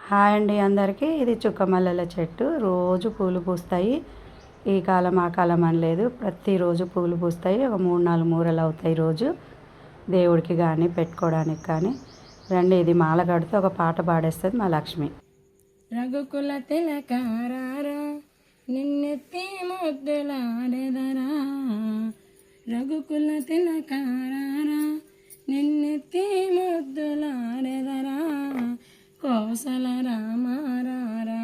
Hi అండి అందరికీ. ఇది చుక్కమల్లెల చెట్టు. రోజు పూలు పూస్తాయి. ఈ కాలం ఆ కాలం అని లేదు, ప్రతిరోజు పూలు పూస్తాయి. ఒక 3-4 మూరలు అవుతాయి రోజు, దేవుడికి కానీ పెట్టుకోవడానికి కానీ. రండి, ఇది మాల కడితే ఒక పాట పాడేస్తుంది మా లక్ష్మి. రఘుకుల తిలకారారా నిన్నెత్తి ముద్దులాడెదరా, రఘుకుల తిలకారారా నిన్నెత్తి ముద్దులాడెదరా, కౌసల రామారారా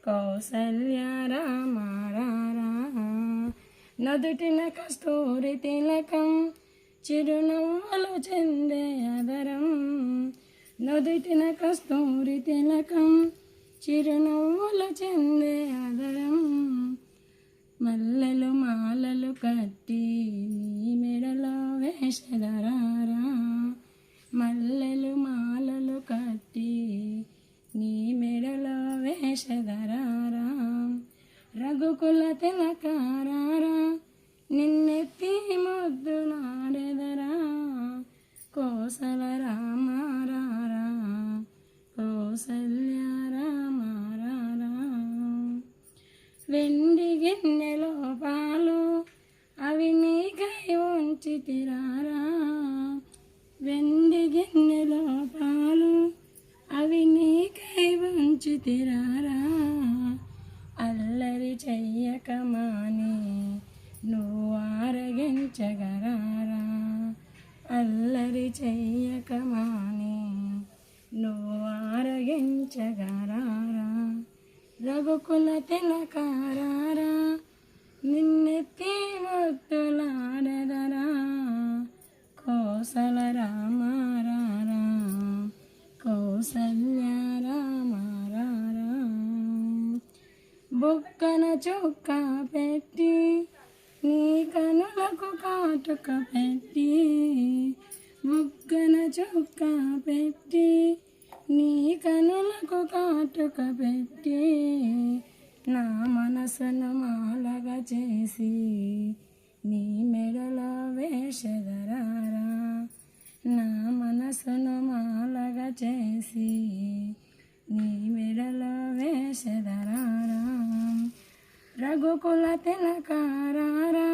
కౌసల్య రామారారా, నదుటిన కస్తూరి తిలకం చిరునవ్వులు చెందే అదరం, నదుటిన కస్తూరి తిలకం చిరునవ్వులు చెందే అదరం, మల్లెలు మాలలు కట్టి నీ మెడలో వేషధరారా, మల్లెలు మాలలు కట్టి నీ మెడలో వేషధరారా, రఘుకుల తిలకారారా నిన్నెత్తి ముద్దులాడెదరా, కోసల రామారారా కౌసల్య రామారారా, వెండి గిన్నెలో పాలు అవి నీకై ఉంచితిరారా, వెండి గిన్నెలో పాలు అవి నీకై ఉంచితిరారా, అల్లరి చెయ్యక మాని నువ్వు ఆరగించగరారా, అల్లరి చెయ్యక మాని నువ్వు ఆరగించగరారా, రఘుకుల తిలకారారా నిన్నెత్తి ముద్దులాడెదరా, కౌసల రామారారా కౌసల్య రామారారా, బుక్కన చుక్క పెట్టి నీ కనులకు కాటుక పెట్టి, బుక్కన చుక్క పెట్టి నీ కనులకు కాటుక పెట్టి, నా మనసును మాలగా చేసి నీ మెడలో వేషధరారా, నా మనసును మాలగా చేసి నీ మెడలో వేషధరారా, రఘుకుల తిలకారారా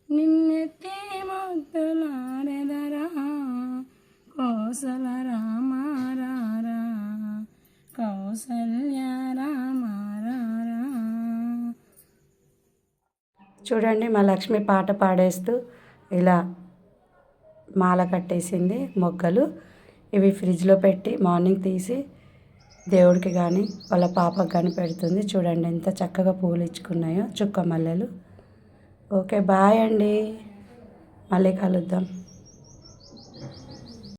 నిన్నెత్తి ముద్దులాడెదరా, కౌసల రామారారా కౌసల్య రామారారా. చూడండి, మా లక్ష్మి పాట పాడేస్తూ ఇలా మాల కట్టేసింది. మొగ్గలు ఇవి ఫ్రిడ్జ్లో పెట్టి మార్నింగ్ తీసి దేవుడికి కానీ వాళ్ళ పాపకు కానీ పెడుతుంది. చూడండి ఎంత చక్కగా పూలు ఇచ్చుకున్నాయో చుక్క మల్లెలు. ఓకే, బాయ్ అండి, మళ్ళీ కలుద్దాం.